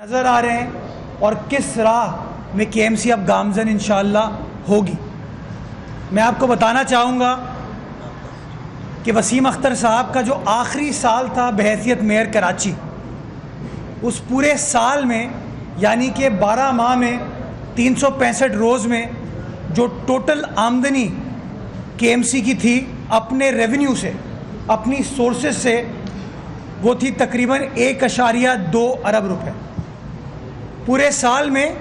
नज़र आ रहे हैं और किस राह में केएमसी अब गामज़न इंशाअल्लाह होगी। मैं आपको बताना चाहूँगा कि वसीम अख्तर साहब का जो आखिरी साल था बहैसियत मेयर कराची, उस पूरे साल में यानी कि 12 माह में 365 रोज़ में जो टोटल आमदनी केएमसी की थी अपने रेवेन्यू से, अपनी सोर्सेज से, वो थी तकरीबन 1.2 अरब रुपए। पूरे साल में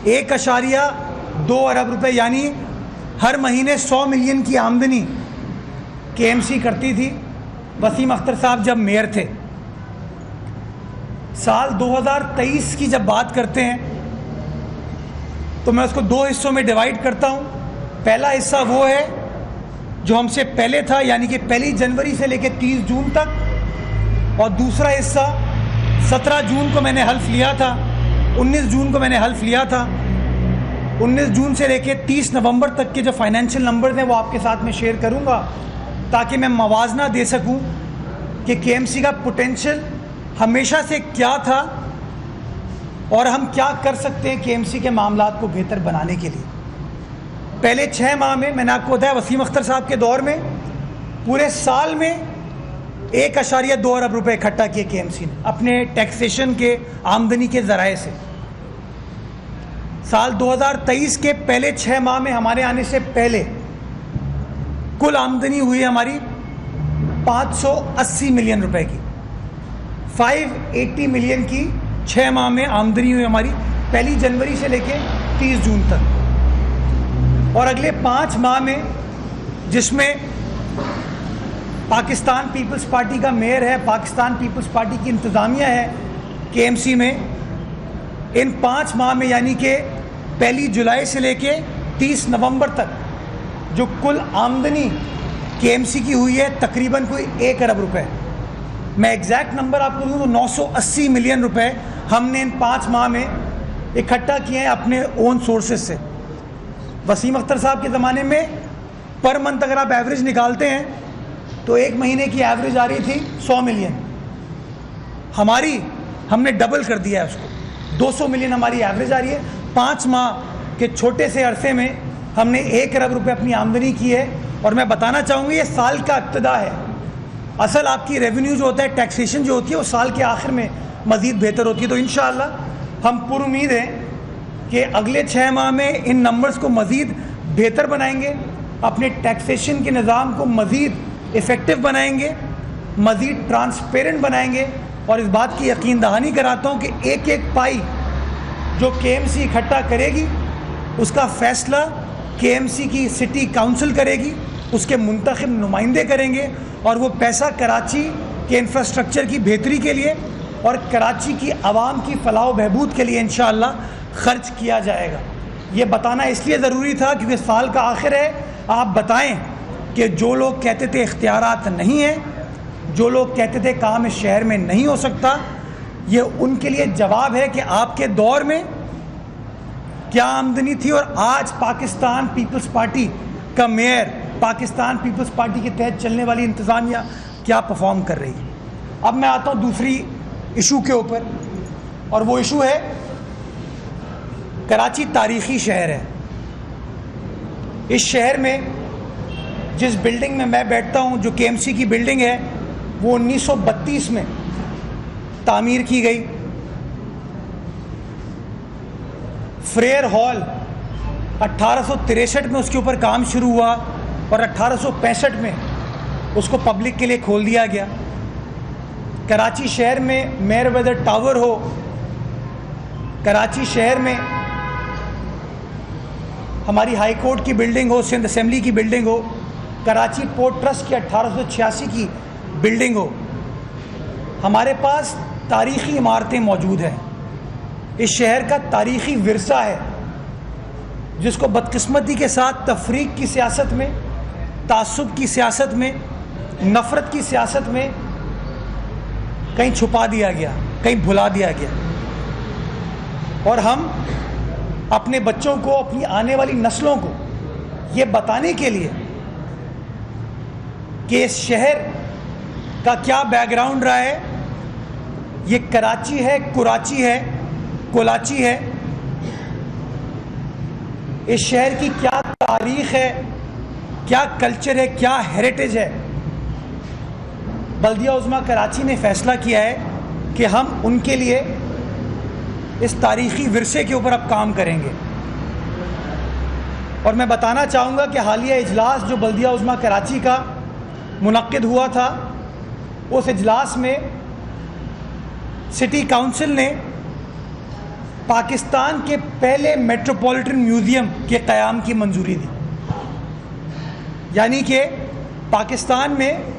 1.2 अरब रुपए यानी हर महीने 100 मिलियन की आमदनी केएमसी करती थी वसीम अख्तर साहब जब मेयर थे। साल 2023 की जब बात करते हैं तो मैं उसको 2 हिस्सों में डिवाइड करता हूँ। पहला हिस्सा वो है जो हमसे पहले था यानी कि 1 जनवरी से लेकर 30 जून तक, और दूसरा हिस्सा 17 जून को मैंने हल्फ लिया था, 19 जून को मैंने हल्फ लिया था। 19 जून से लेकर 30 नवंबर तक के जो फाइनेंशियल नंबर्स हैं वो आपके साथ में शेयर करूंगा ताकि मैं मवाजना दे सकूं कि केएमसी का पोटेंशियल हमेशा से क्या था और हम क्या कर सकते हैं केएमसी के मामलात को बेहतर बनाने के लिए। पहले 6 माह में मैंने आपको बताया वसीम अख्तर साहब के दौर में पूरे साल में 1.2 अरब रुपए इकट्ठा किए केएमसी ने अपने टैक्सेशन के आमदनी के ज़राए से। साल 2023 के पहले 6 माह में हमारे आने से पहले कुल आमदनी हुई हमारी 580 मिलियन रुपए की। 580 मिलियन की 6 माह में आमदनी हुई हमारी 1 जनवरी से लेके 30 जून तक। और अगले 5 माह में जिसमें पाकिस्तान पीपल्स पार्टी का मेयर है, पाकिस्तान पीपल्स पार्टी की इंतज़ामिया है केएमसी में, इन 5 माह में यानी कि 1 जुलाई से लेके 30 नवंबर तक जो कुल आमदनी केएमसी की हुई है तकरीबन कोई 1 अरब रुपए। मैं एग्जैक्ट नंबर आपको दूँ तो 980 मिलियन रुपए हमने इन 5 माह में इकट्ठा किए हैं अपने ओन सोर्सेज से। वसीम अख्तर साहब के ज़माने में पर मंथ अगर आप एवरेज निकालते हैं तो 1 महीने की एवरेज आ रही थी 100 मिलियन। हमने डबल कर दिया है उसको, 200 मिलियन हमारी एवरेज आ रही है। 5 माह के छोटे से अरसे में हमने 1 अरब रुपए अपनी आमदनी की है। और मैं बताना चाहूँगी ये साल का इब्तिदा है। असल आपकी रेवेन्यू जो होता है, टैक्सेशन जो होती है, वो साल के आखिर में मज़ीद बेहतर होती है। तो इंशाअल्लाह हम पुरुमीद हैं कि अगले 6 माह में इन नंबर्स को मज़ीद बेहतर बनाएंगे, अपने टैक्सेशन के निज़ाम को मज़ीद इफ़ेक्टिव बनाएंगे, मज़ीद ट्रांसपेरेंट बनाएंगे। और इस बात की यकीन दहानी कराता हूँ कि एक एक पाई जो केएमसी इकट्ठा करेगी उसका फ़ैसला केएमसी की सिटी काउंसिल करेगी, उसके मुंतखब नुमाइंदे करेंगे और वो पैसा कराची के इंफ्रास्ट्रक्चर की बेहतरी के लिए और कराची की आवाम की फलाह व बहबूद के लिए इंशाअल्लाह ख़र्च किया जाएगा। ये बताना इसलिए ज़रूरी था क्योंकि साल का आखिर है। आप बताएं कि जो लोग कहते थे इख्तियारात नहीं हैं, जो लोग कहते थे काम इस शहर में नहीं हो सकता, ये उनके लिए जवाब है कि आपके दौर में क्या आमदनी थी और आज पाकिस्तान पीपल्स पार्टी का मेयर, पाकिस्तान पीपल्स पार्टी के तहत चलने वाली इंतज़ामिया क्या परफॉर्म कर रही है। अब मैं आता हूँ दूसरी इशू के ऊपर, और वो इशू है कराची तारीख़ी शहर है। इस शहर में जिस बिल्डिंग में मैं बैठता हूँ, जो केएमसी की बिल्डिंग है, वो 1932 में तामीर की गई। फ्रेयर हॉल 1863 में उसके ऊपर काम शुरू हुआ और 1865 में उसको पब्लिक के लिए खोल दिया गया। कराची शहर में मेयरवेदर टावर हो, कराची शहर में हमारी हाई कोर्ट की बिल्डिंग हो, सिंध असेंबली की बिल्डिंग हो, कराची पोर्ट ट्रस्ट की 1886 की बिल्डिंग हो, हमारे पास तारीख़ी इमारतें मौजूद हैं। इस शहर का तारीख़ी विरसा है जिसको बदकिस्मती के साथ तफरीक की सियासत में, तासुब की सियासत में, नफ़रत की सियासत में कहीं छुपा दिया गया, कहीं भुला दिया गया। और हम अपने बच्चों को, अपनी आने वाली नस्लों को ये बताने के लिए कि इस शहर का क्या बैकग्राउंड रहा है, ये कराची है, कुराची है, कोलाची है, इस शहर की क्या तारीख है, क्या कल्चर है, क्या हेरिटेज है। बल्दिया उज़्मा कराची ने फ़ैसला किया है कि हम उनके लिए इस तारीख़ी विरसे के ऊपर अब काम करेंगे। और मैं बताना चाहूँगा कि हालिया इजलास जो बल्दिया उज़्मा कराची का मुनक्किद हुआ था, उस इजलास में सिटी काउंसिल ने पाकिस्तान के पहले मेट्रोपॉलिटन म्यूज़ियम के क़याम की मंजूरी दी। यानी कि पाकिस्तान में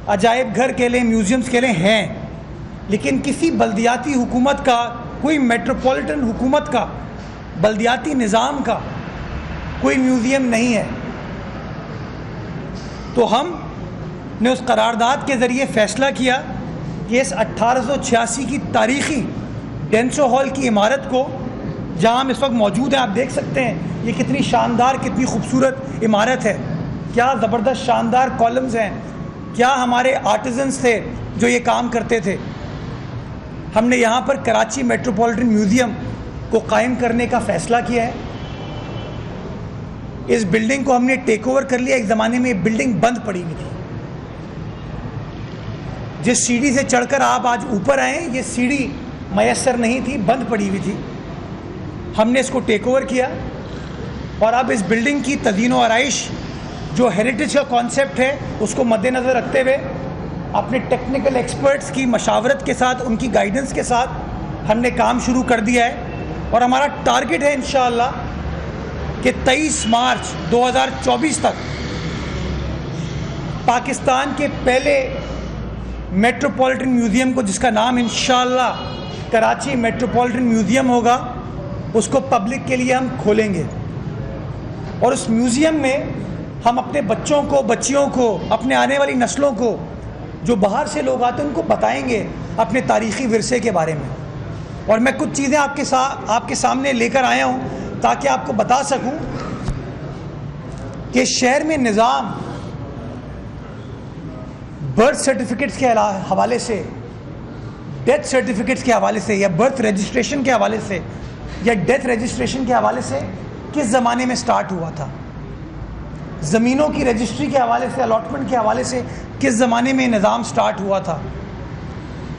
अजायब घर के लिए, म्यूज़ियम्स के लिए हैं, लेकिन किसी बल्दियाती हुकूमत का, कोई मेट्रोपॉलिटन हुकूमत का, बल्दियाती निज़ाम का कोई म्यूज़ियम नहीं है। तो हम ने उस करारदाद के ज़रिए फ़ैसला किया कि इस 1886 की तारीख़ी डेंसो हॉल की इमारत को, जहाँ हम इस वक्त मौजूद हैं, आप देख सकते हैं ये कितनी शानदार, कितनी खूबसूरत इमारत है, क्या ज़बरदस्त शानदार कॉलम्स हैं, क्या हमारे आर्टिजन्स थे जो ये काम करते थे। हमने यहाँ पर कराची मेट्रोपॉलिटन म्यूज़ियम को कायम करने का फ़ैसला किया है। इस बिल्डिंग को हमने टेक ओवर कर लिया। एक ज़माने में ये बिल्डिंग बंद पड़ी हुई थी। जिस सीढ़ी से चढ़कर आप आज ऊपर आए, ये सीढ़ी मयस्सर नहीं थी, बंद पड़ी हुई थी। हमने इसको टेक ओवर किया और अब इस बिल्डिंग की तज़ीन व आराइश, जो हेरिटेज का कॉन्सेप्ट है, उसको मद्देनज़र रखते हुए अपने टेक्निकल एक्सपर्ट्स की मशावरत के साथ, उनकी गाइडेंस के साथ हमने काम शुरू कर दिया है। और हमारा टारगेट है इंशाअल्लाह कि 23 मार्च 2024 तक पाकिस्तान के पहले मेट्रोपॉलिटन म्यूज़ियम को, जिसका नाम इंशाअल्लाह कराची मेट्रोपॉलिटन म्यूज़ियम होगा, उसको पब्लिक के लिए हम खोलेंगे। और उस म्यूज़ियम में हम अपने बच्चों को, बच्चियों को, अपने आने वाली नस्लों को, जो बाहर से लोग आते हैं, उनको बताएंगे अपने तारीख़ी विरसे के बारे में। और मैं कुछ चीज़ें आपके सामने लेकर आया हूँ ताकि आपको बता सकूँ कि शहर में निज़ाम बर्थ सर्टिफिकेट्स के हवाले से, डेथ सर्टिफिकेट्स के हवाले से, या बर्थ रजिस्ट्रेशन के हवाले से, या डेथ रजिस्ट्रेशन के हवाले से किस ज़माने में स्टार्ट हुआ था। ज़मीनों की रजिस्ट्री के हवाले से, अलॉटमेंट के हवाले से किस ज़माने में निज़ाम स्टार्ट हुआ था।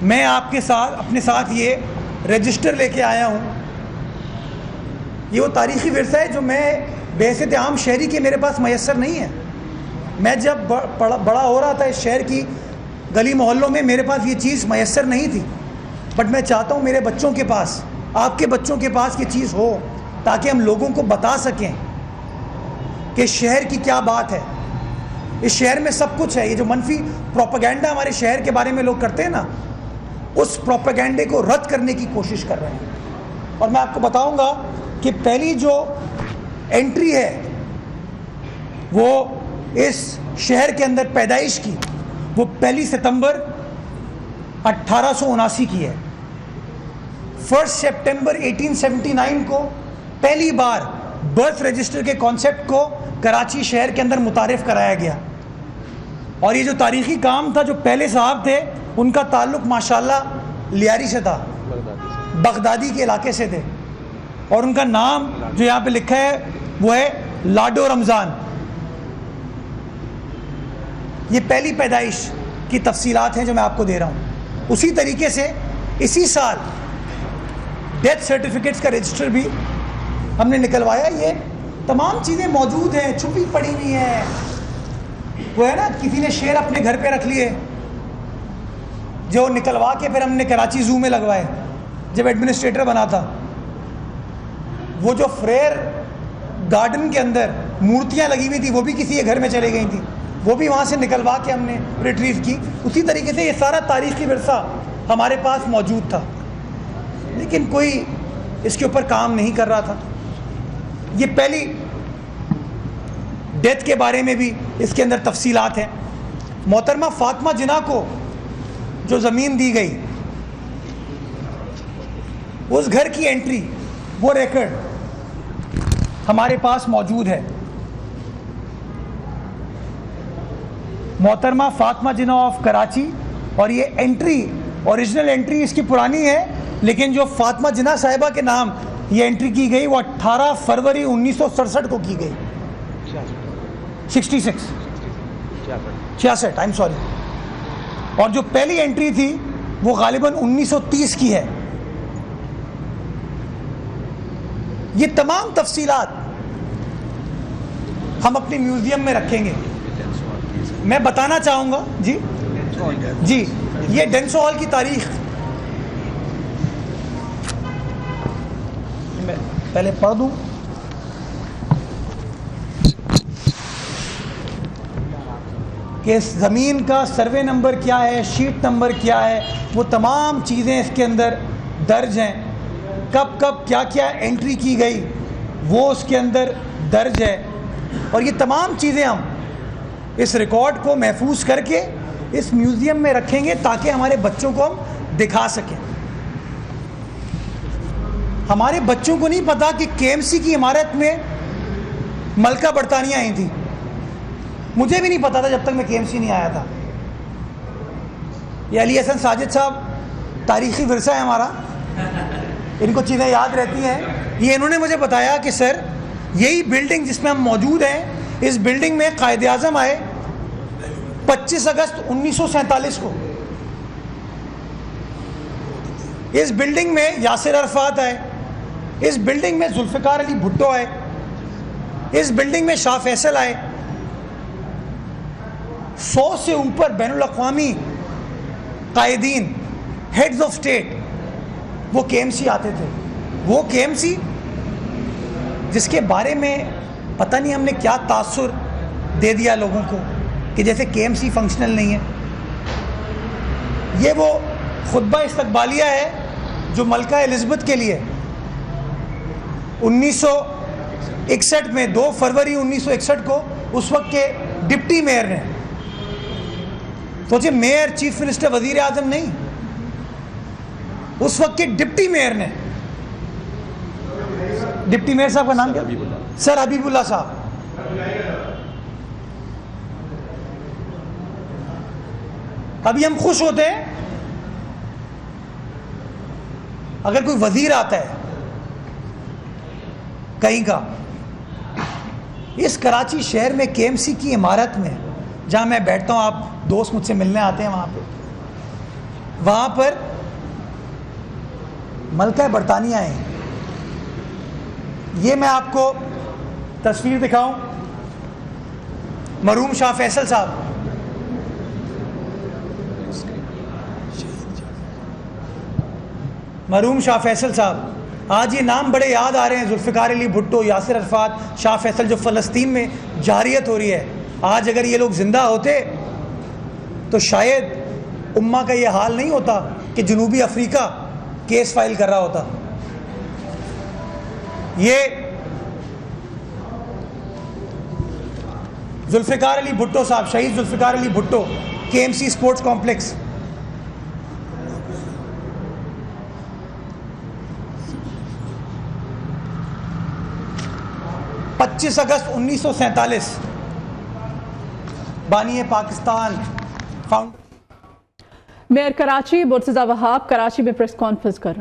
मैं आपके साथ, अपने साथ ये रजिस्टर लेके आया हूँ। ये वो तारीख़ी विरसा है जो मैं बेहसियत आम शहरी के मेरे पास मयस्सर नहीं है। मैं जब बड़ा हो रहा था इस शहर की गली मोहल्लों में, मेरे पास ये चीज़ मयस्सर नहीं थी। बट मैं चाहता हूँ मेरे बच्चों के पास, आपके बच्चों के पास ये चीज़ हो, ताकि हम लोगों को बता सकें कि शहर की क्या बात है। इस शहर में सब कुछ है। ये जो मनफी प्रोपेगेंडा हमारे शहर के बारे में लोग करते हैं ना, उस प्रोपेगेंडे को रद्द करने की कोशिश कर रहे हैं। और मैं आपको बताऊंगा कि पहली जो एंट्री है वो इस शहर के अंदर पैदाइश की, वो 1 सितंबर 1879 की है। 1 सितंबर 1879 को पहली बार बर्थ रजिस्टर के कॉन्सेप्ट को कराची शहर के अंदर मुतारिफ कराया गया। और ये जो तारीख़ी काम था, जो पहले साहब थे, उनका ताल्लुक़ माशाल्लाह लियारी से था, बगदादी के इलाके से थे। और उनका नाम जो यहाँ पे लिखा है वो है लाडो रमज़ान। ये पहली पैदाइश की तफसीलात हैं जो मैं आपको दे रहा हूँ। उसी तरीके से इसी साल डेथ सर्टिफिकेट्स का रजिस्टर भी हमने निकलवाया। ये तमाम चीज़ें मौजूद हैं, छुपी पड़ी हुई हैं। वो है ना, किसी ने शेर अपने घर पे रख लिए, जो निकलवा के फिर हमने कराची ज़ू में लगवाए जब एडमिनिस्ट्रेटर बना था। वो जो फ्रेयर गार्डन के अंदर मूर्तियाँ लगी हुई थी, वो भी किसी के घर में चले गई थी, वो भी वहाँ से निकलवा के हमने रिट्रीव की। उसी तरीके से ये सारा तारीख़ी विरसा हमारे पास मौजूद था, लेकिन कोई इसके ऊपर काम नहीं कर रहा था। ये पहली डेथ के बारे में भी इसके अंदर तफसीलात हैं। मोहतरमा फातिमा जिन्ना को जो ज़मीन दी गई, उस घर की एंट्री, वो रिकॉर्ड हमारे पास मौजूद है। मोहतरमा फातिमा जिन्ना ऑफ कराची, और ये एंट्री ओरिजिनल एंट्री इसकी पुरानी है, लेकिन जो फातिमा जिन्ना साहिबा के नाम ये एंट्री की गई वो 18 फरवरी 1967 को की गई। 66 आई एम सॉरी। और जो पहली एंट्री थी वो गालिबन 1930 की है। ये तमाम तफसीलात हम अपने म्यूजियम में रखेंगे। मैं बताना चाहूँगा जी, ये डेंसो हॉल की तारीख मैं पहले पढ़ दूँ। कि ज़मीन का सर्वे नंबर क्या है, शीट नंबर क्या है, वो तमाम चीज़ें इसके अंदर दर्ज हैं। कब कब क्या क्या एंट्री की गई वो उसके अंदर दर्ज है। और ये तमाम चीज़ें हम इस रिकॉर्ड को महफूज करके इस म्यूज़ियम में रखेंगे ताकि हमारे बच्चों को हम दिखा सकें। हमारे बच्चों को नहीं पता कि केएमसी की इमारत में मलका बरतानिया आई थी। मुझे भी नहीं पता था जब तक मैं केएमसी नहीं आया था। ये अली हसन साजिद साहब तारीख़ी विरसा है हमारा, इनको चीज़ें याद रहती हैं। ये इन्होंने मुझे बताया कि सर यही बिल्डिंग जिसमें हम मौजूद हैं, इस बिल्डिंग में कायद आज़म आए 25 अगस्त 1947 को। इस बिल्डिंग में यासिर अरफात आए, इस बिल्डिंग में जुल्फ़िकार अली भुट्टो आए, इस बिल्डिंग में शाह फैसल आए। 100 से ऊपर बैनुल-अक़वामी कायदीन, हेड्स ऑफ स्टेट, वो केएमसी आते थे। वो केएमसी जिसके बारे में पता नहीं हमने क्या तासुर दे दिया लोगों को कि जैसे केएमसी फंक्शनल नहीं है। ये वो खुतबा इस्तकबालिया है जो मलका एलिज़ाबेथ के लिए 1961 में 2 फरवरी 1961 को उस वक्त के डिप्टी मेयर ने, सोचिए मेयर, चीफ मिनिस्टर, वजीर आजम नहीं, उस वक्त के डिप्टी मेयर ने, डिप्टी मेयर साहब का नाम क्या? सर हबीबुल्ला साहब। अभी हम खुश होते हैं अगर कोई वजीर आता है कहीं का। इस कराची शहर में केएमसी की इमारत में जहां मैं बैठता हूं, आप दोस्त मुझसे मिलने आते हैं वहां पर मलका बरतानिया है। ये मैं आपको तस्वीर दिखाऊं, मरहूम शाह फैसल साहब, मरहूम शाह फैसल साहब। आज ये नाम बड़े याद आ रहे हैं, जुल्फ़िकार अली भुट्टो, यासिर अरफात, शाह फैसल, जो फ़लस्तीन में जारियत हो रही है। आज अगर ये लोग ज़िंदा होते तो शायद उम्मा का ये हाल नहीं होता कि जनूबी अफ्रीका केस फाइल कर रहा होता। ये जुल्फ़िकार अली भुट्टो साहब, शहीद Zulfikar Ali Bhutto, KMC sports complex. पच्चीस अगस्त 1947, बानी पाकिस्तान फाउंडर। मेयर कराची मुर्तज़ा वहाब कराची में प्रेस कॉन्फ्रेंस कर रहे हैं।